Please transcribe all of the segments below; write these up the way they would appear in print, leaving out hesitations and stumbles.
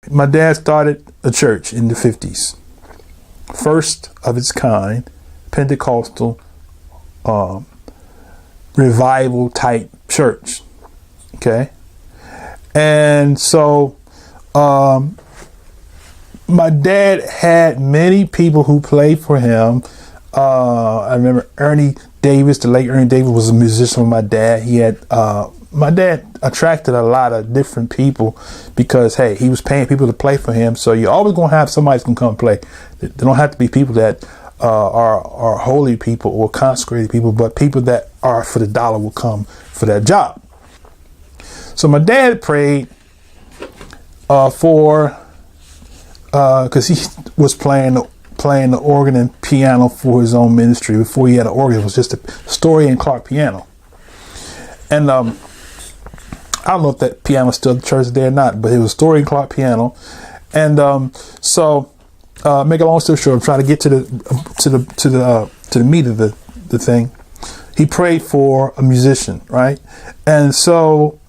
My dad started a church in the 50s. First of its kind, Pentecostal revival type church. Okay. And so my dad had many people who played for him. I remember Ernie Davis, the late Ernie Davis, was a musician with my dad. He had my dad attracted a lot of different people because, hey, he was paying people to play for him. So you're always going to have somebody who's going to come play. They don't have to be people that are holy people or consecrated people, but people that are for the dollar will come for that job. So my dad prayed because he was playing the organ and piano for his own ministry. Before he had an organ, it was just a Story and Clark piano. And I don't know if that piano is still at the church there or not, but it was Story and Clark piano. And so make a long story short, I'm trying to get to the meat of the thing. He prayed for a musician, right? And so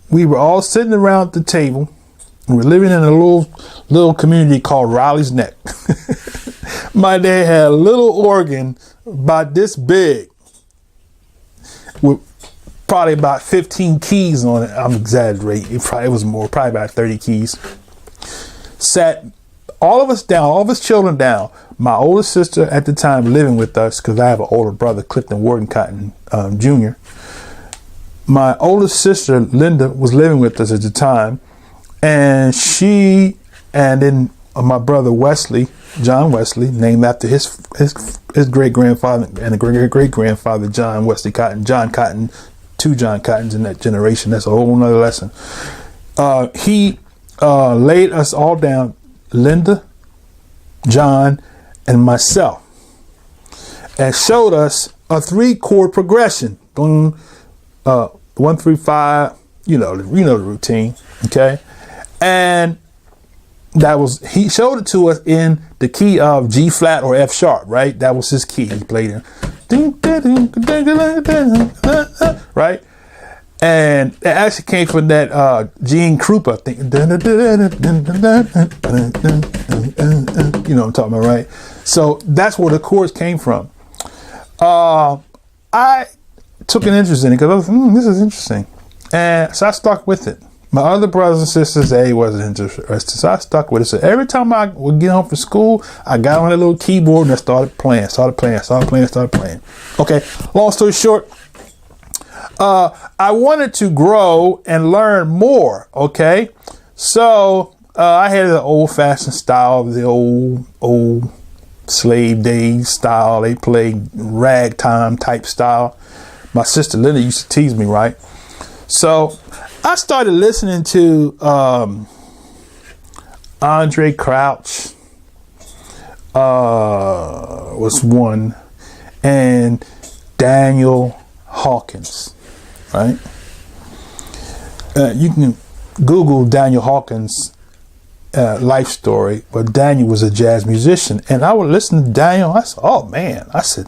we were all sitting around the table. We're living in a little community called Riley's Neck. My dad had a little organ about this big with probably about 15 keys on it. I'm exaggerating. It was more, probably about 30 keys. Sat all of us down, all of us children down. My older sister at the time living with us, because I have an older brother, Clifton Warden Cotton Jr. My older sister, Linda, was living with us at the time. And then my brother Wesley, John Wesley, named after his great grandfather and a great grandfather, John Wesley Cotton, John Cotton, two John Cottons in that generation. That's a whole nother lesson. He laid us all down, Linda, John, and myself, and showed us a 3-chord progression. Boom, 1 through 5. You know the routine. Okay. And he showed it to us in the key of G flat or F sharp, right? That was his key. He played in, right? And it actually came from that Gene Krupa thing. You know what I'm talking about, right? So that's where the chords came from. I took an interest in it because I was this is interesting. And so I stuck with it. My other brothers and sisters, they wasn't interested, so I stuck with it. So every time I would get home from school, I got on a little keyboard and I started playing. Okay, long story short, I wanted to grow and learn more. Okay, so I had the old-fashioned style, the old slave days style. They played ragtime type style. My sister Linda used to tease me, right? So I started listening to Andre Crouch was one, and Daniel Hawkins, right? You can Google Daniel Hawkins' life story, but Daniel was a jazz musician, and I would listen to Daniel. I said, "Oh man!" So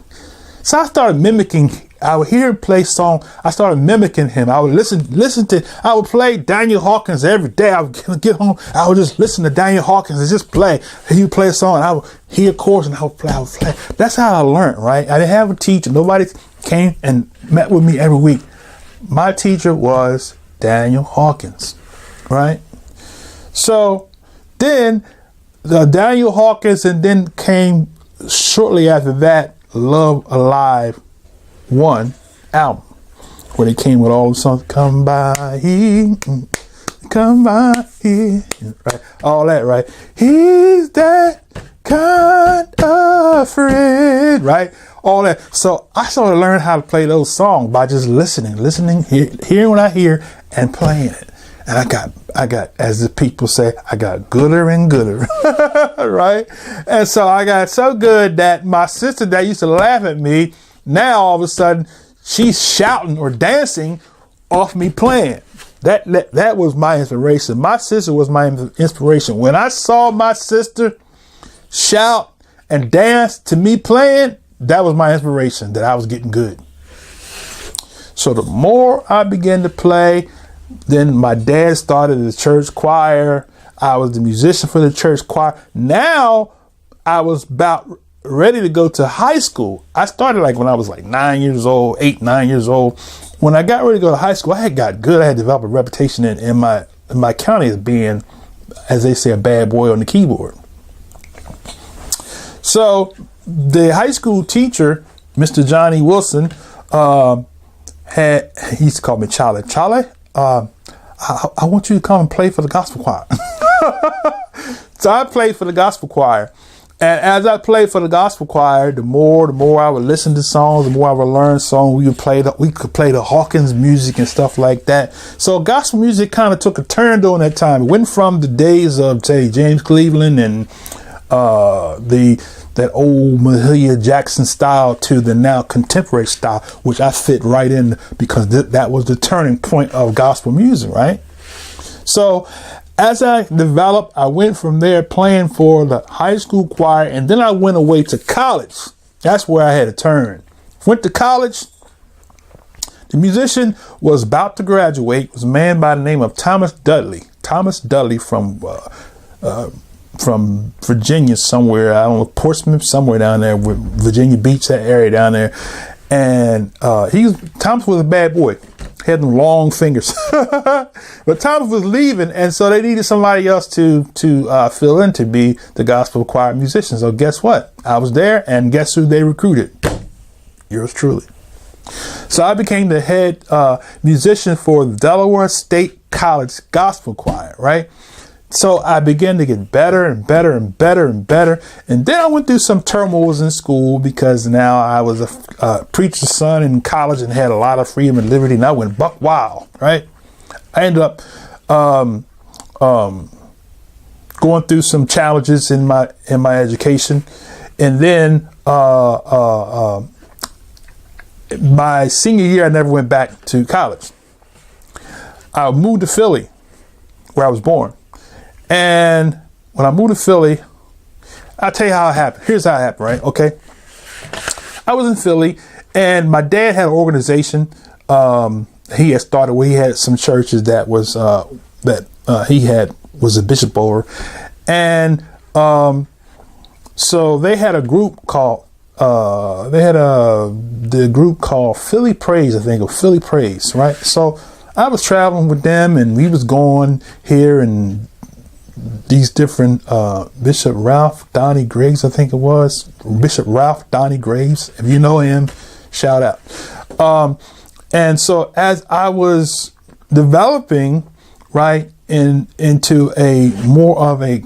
I started mimicking. I would hear him play song. I started mimicking him. I would listen to. I would play Daniel Hawkins every day. I would get home. I would just listen to Daniel Hawkins and just play. He would play a song, and I would hear chords, and I would play. That's how I learned, right? I didn't have a teacher. Nobody came and met with me every week. My teacher was Daniel Hawkins, right? So then Daniel Hawkins, and then came shortly after that, Love Alive 1 album, where they came with all the songs, come by here, right? All that, right? He's that kind of friend, right? All that. So I started learning how to play those songs by just listening, hearing what I hear and playing it. And I got, as the people say, I got gooder and gooder, right? And so I got so good that my sister that used to laugh at me, now all of a sudden she's shouting or dancing off me playing. That was my inspiration. My sister was my inspiration. When I saw my sister shout and dance to me playing, that was my inspiration that I was getting good. So the more I began to play, then my dad started the church choir. I was the musician for the church choir. Now I was about ready to go to high school. I started like when I was like 9 years old, 9 years old. When I got ready to go to high school, I had got good. I had developed a reputation in my county as being, as they say, a bad boy on the keyboard. So the high school teacher, Mr. Johnny Wilson, he used to call me Charlie. Charlie, I want you to come and play for the gospel choir. So I played for the gospel choir. And as I played for the gospel choir, the more I would listen to songs, the more I would learn songs. We could play the Hawkins music and stuff like that. So gospel music kind of took a turn during that time. It went from the days of, say, James Cleveland and that old Mahalia Jackson style to the now contemporary style, which I fit right in because that was the turning point of gospel music, right? So as I developed, I went from there playing for the high school choir, and then I went away to college. That's where I had a turn. Went to college. The musician was about to graduate. It was a man by the name of Thomas Dudley. Thomas Dudley from Virginia somewhere. I don't know, Portsmouth, somewhere down there, with Virginia Beach, that area down there. And Thomas was a bad boy. Had them long fingers. But Thomas was leaving, and so they needed somebody else to fill in to be the gospel choir musician. So guess what? I was there, and guess who they recruited? Yours truly. So I became the head musician for the Delaware State College Gospel Choir, right? So I began to get better and better and better and better. And then I went through some turmoils in school because now I was a preacher's son in college and had a lot of freedom and liberty. And I went buck wild, right? I ended up going through some challenges in my education. And then my senior year, I never went back to college. I moved to Philly, where I was born. And when I moved to Philly, I'll tell you how it happened. Here's how it happened, right? Okay. I was in Philly, and my dad had an organization. He had started where he had some churches that was was a bishop over. And so they had a group called the group called Philly Praise, I think, or Philly Praise, right? So I was traveling with them, and we was going here and these different Bishop Ralph Donnie Graves, I think it was Bishop Ralph Donnie Graves. If you know him, shout out. And so as I was developing, right, into a more of a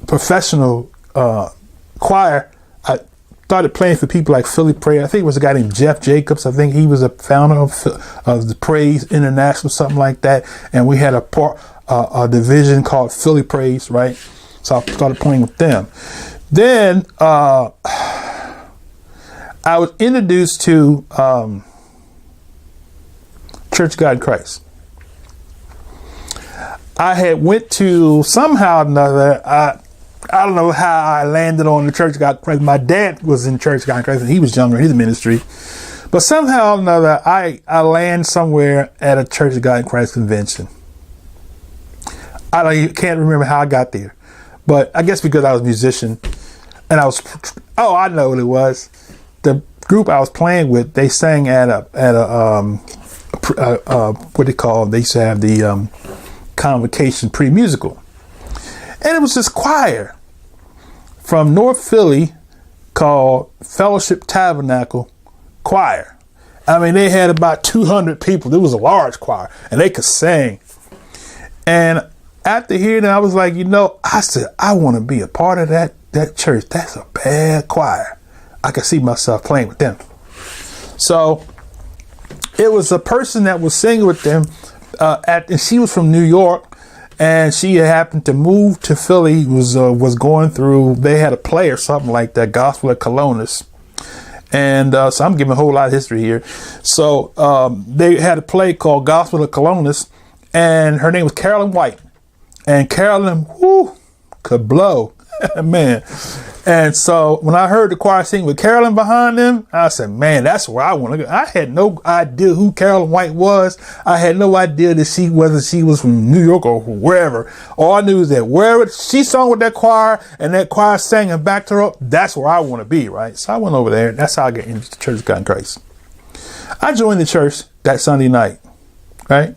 professional choir, I started playing for people like Philly Praise. I think it was a guy named Jeff Jacobs. I think he was a founder of the Praise International, something like that. And we had a division called Philly Praise, right? So I started playing with them. Then I was introduced to Church of God in Christ. I had went to somehow or another. I don't know how I landed on the Church of God in Christ. My dad was in Church of God in Christ, and he was younger in his ministry. But somehow or another, I land somewhere at a Church of God in Christ convention. I can't remember how I got there, but I guess because I was a musician, and I know what it was. The group I was playing with, they sang at a what they call, they used to have the convocation pre-musical, and it was this choir from North Philly called Fellowship Tabernacle Choir. I mean, they had about 200 people. It was a large choir, and they could sing. And after hearing it, I was like, I said, I want to be a part of that church. That's a bad choir. I could see myself playing with them. So it was a person that was singing with them, and she was from New York, and she happened to move to Philly. Was going through. They had a play or something like that, Gospel at Colonus, and so I'm giving a whole lot of history here. So they had a play called Gospel at Colonus, and her name was Carolyn White. And Carolyn, could blow. Man, And so when I heard the choir sing with Carolyn behind them, I said, man, that's where I want to go. I had no idea who Carolyn White was. I had no idea whether she was from New York or wherever. All I knew is that wherever she sung with that choir and that choir sang and backed her up, that's where I want to be, right? So I went over there. That's how I got into the Church of God in Christ. I joined the church that Sunday night, right?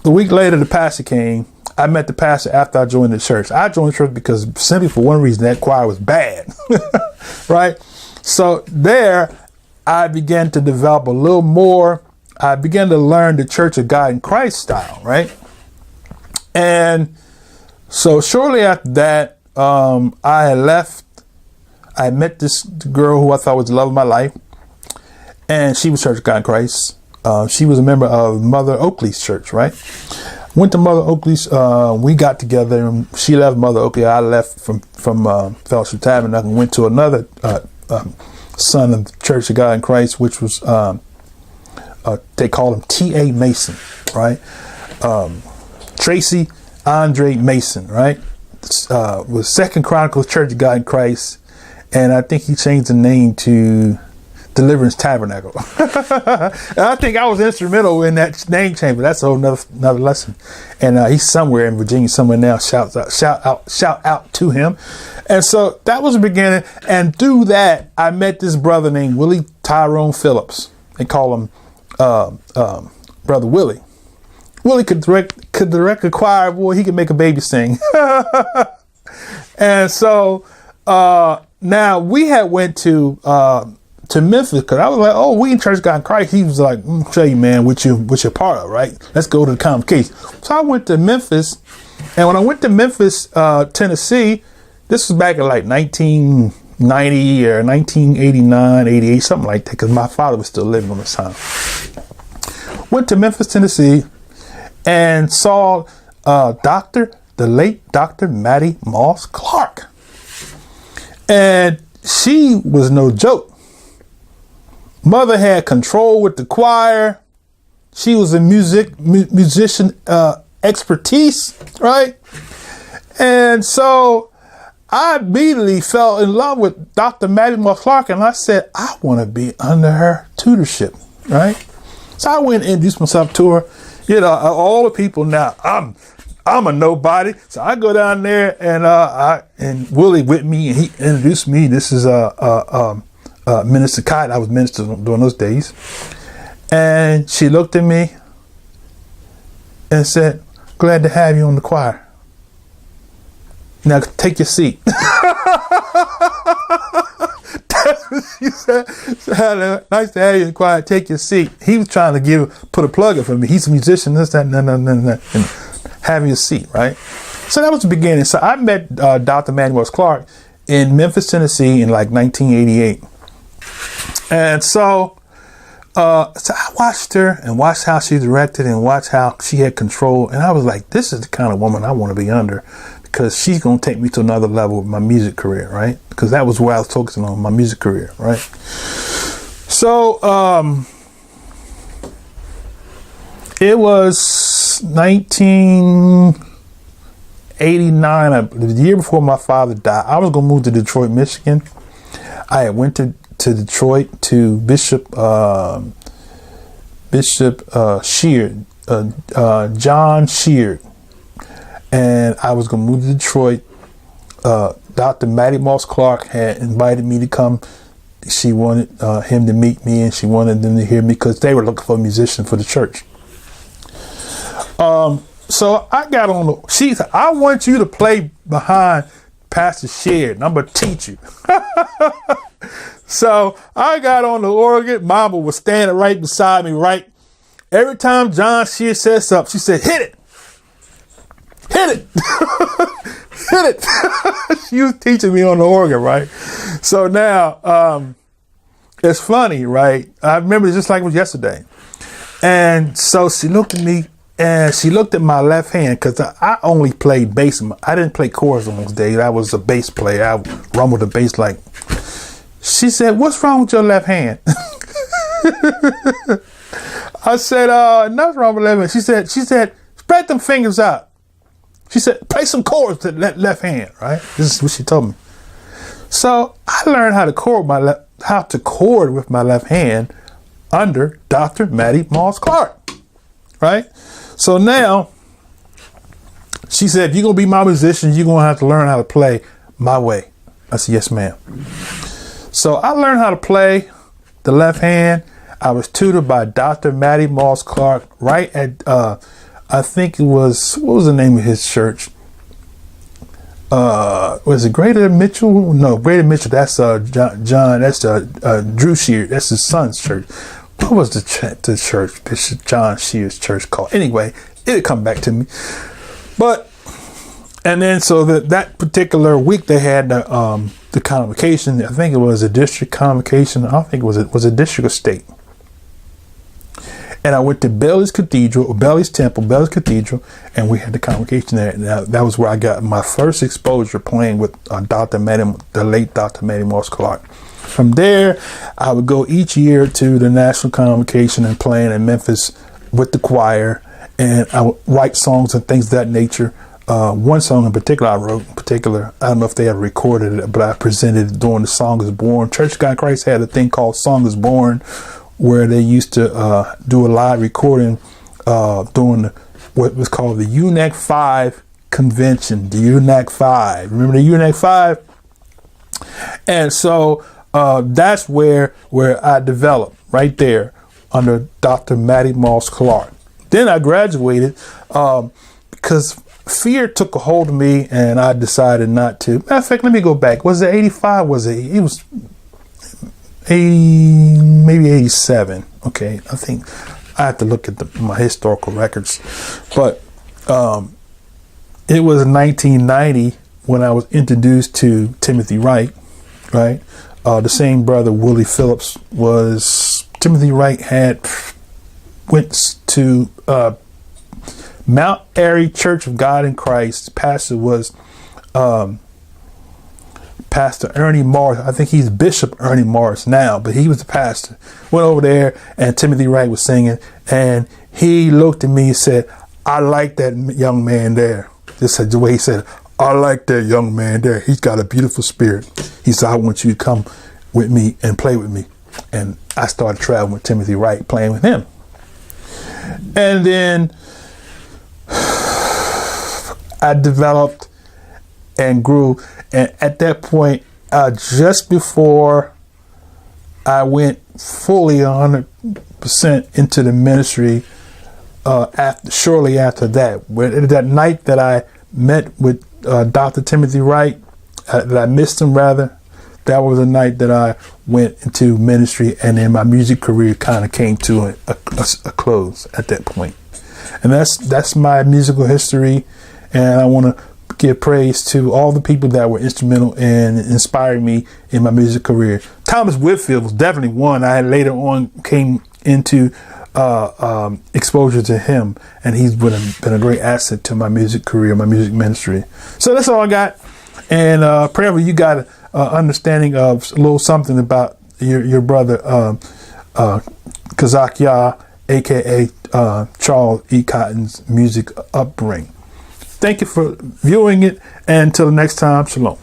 The week later, the pastor came. I met the pastor after I joined the church. I joined the church because simply for one reason, that choir was bad, right? So there, I began to develop a little more. I began to learn the Church of God in Christ style, right? And so shortly after that, I had left. I met this girl who I thought was the love of my life, and she was Church of God in Christ. She was a member of Mother Oakley's church, right? Went to Mother Oakley's. We got together, and she left Mother Oakley. I left from Fellowship Tabernacle and went to another son of the Church of God in Christ, which was they called him T.A. Mason, right? Tracy Andre Mason, right? Was Second Chronicles Church of God in Christ, and I think he changed the name to Deliverance Tabernacle. And I think I was instrumental in that name change, but that's a whole another lesson. And he's somewhere in Virginia, somewhere now. Shout out to him. And so that was the beginning. And through that, I met this brother named Willie Tyrone Phillips. They call him Brother Willie. Willie could direct a choir. Boy, he could make a baby sing. And so now we had went to Memphis, because I was like, oh, we in Church of God in Christ. He was like, show you, man, what you're part of, right? Let's go to the convocation. So I went to Memphis, and when I went to Memphis, Tennessee, this was back in like 1990 or 1989, 88, something like that, because my father was still living on this time. Went to Memphis, Tennessee, and saw the late Dr. Mattie Moss Clark. And she was no joke. Mother had control with the choir. She was a musician expertise, right? And so I immediately fell in love with Dr. Mattie Moss Clark, and I said, I want to be under her tutorship, right? So I went and introduced myself to her. You know, all the people now, I'm a nobody. So I go down there, and Willie with me, and he introduced me. This is Minister Cotton. I was minister during those days. And she looked at me and said, glad to have you on the choir. Now take your seat. She said, nice to have you in the choir. Take your seat. He was trying to put a plug in for me. He's a musician, this, that, no, and have your seat, right? So that was the beginning. So I met Dr. Mattie Moss Clark in Memphis, Tennessee in like 1988. And so I watched her and watched how she directed and watched how she had control. And I was like, this is the kind of woman I want to be under, because she's going to take me to another level with my music career, right? Because that was where I was focusing on, my music career, right? So it was 1989, the year before my father died. I was going to move to Detroit, Michigan. I had went to Detroit to Bishop Sheard, John Sheard, and I was going to move to Detroit. Dr. Mattie Moss Clark had invited me to come. She wanted him to meet me, and she wanted them to hear me because they were looking for a musician for the church. So I got on she said, I want you to play behind Pastor Sheard, and I'm going to teach you. So I got on the organ. Mama was standing right beside me, right? Every time John Sheard said something, she said, hit it. Hit it. Hit it. She was teaching me on the organ, right? So now, it's funny, right? I remember it just like it was yesterday. And so she looked at me, and she looked at my left hand, because I only played bass. I didn't play chords on those days. I was a bass player. I rumbled the bass like. She said, what's wrong with your left hand? I said, nothing wrong with left hand. She said, spread them fingers out. She said, play some chords to that left hand, right? This is what she told me. So I learned how to chord with my left hand under Dr. Mattie Moss Clark, right? So now she said, if you're going to be my musician, you're going to have to learn how to play my way. I said, yes, ma'am. So I learned how to play the left hand. I was tutored by Dr. Mattie Moss Clark right at, I think it was, what was the name of his church? Was it Greater Mitchell? No, Greater Mitchell. That's John. That's Drew Shear. That's his son's church. What was the church? Bishop John Shear's church called? Anyway, it'll come back to me. But and then so that particular week they had the convocation. I think it was a district convocation. I think it was a district or state. And I went to Bailey's Cathedral, Bailey's Temple, Bailey's Cathedral, and we had the convocation there. And that was where I got my first exposure playing with the late Dr. Mattie Moss Clark. From there, I would go each year to the national convocation and playing in Memphis with the choir. And I would write songs and things of that nature. One song in particular I wrote, I don't know if they ever recorded it, but I presented it during the Song is Born. Church of God in Christ had a thing called Song is Born, where they used to do a live recording during what was called the UNAC 5 convention, the UNAC 5. Remember the UNAC 5? And so that's where I developed, right there, under Dr. Mattie Moss Clark. Then I graduated because fear took a hold of me, and I decided not to. Matter of fact, let me go back. Was it 85? It was 80, maybe 87. Okay, I think I have to look at my historical records. But it was 1990 when I was introduced to Timothy Wright, right? The same brother, Willie Phillips, Timothy Wright went to Mount Airy Church of God in Christ. Pastor was Pastor Ernie Morris. I think he's Bishop Ernie Morris now, but he was the pastor. Went over there, and Timothy Wright was singing, and he looked at me and said, I like that young man there. This is the way he said, I like that young man there. He's got a beautiful spirit. He said, I want you to come with me and play with me. And I started traveling with Timothy Wright, playing with him. And then I developed and grew. And at that point, just before I went fully 100% into the ministry, shortly after that night that I met with Dr. Timothy Wright, that I missed him rather, that was the night that I went into ministry, and then my music career kind of came to a close at that point. And that's my musical history, and I want to give praise to all the people that were instrumental in inspiring me in my music career. Thomas Whitfield was definitely one. I later on came into exposure to him, and he's been a great asset to my music career, my music ministry. So that's all I got, and prayerfully you got an understanding of a little something about your brother Kazak Yah, aka Charles E. Cotton's music upbringing. Thank you for viewing it, and until the next time, shalom.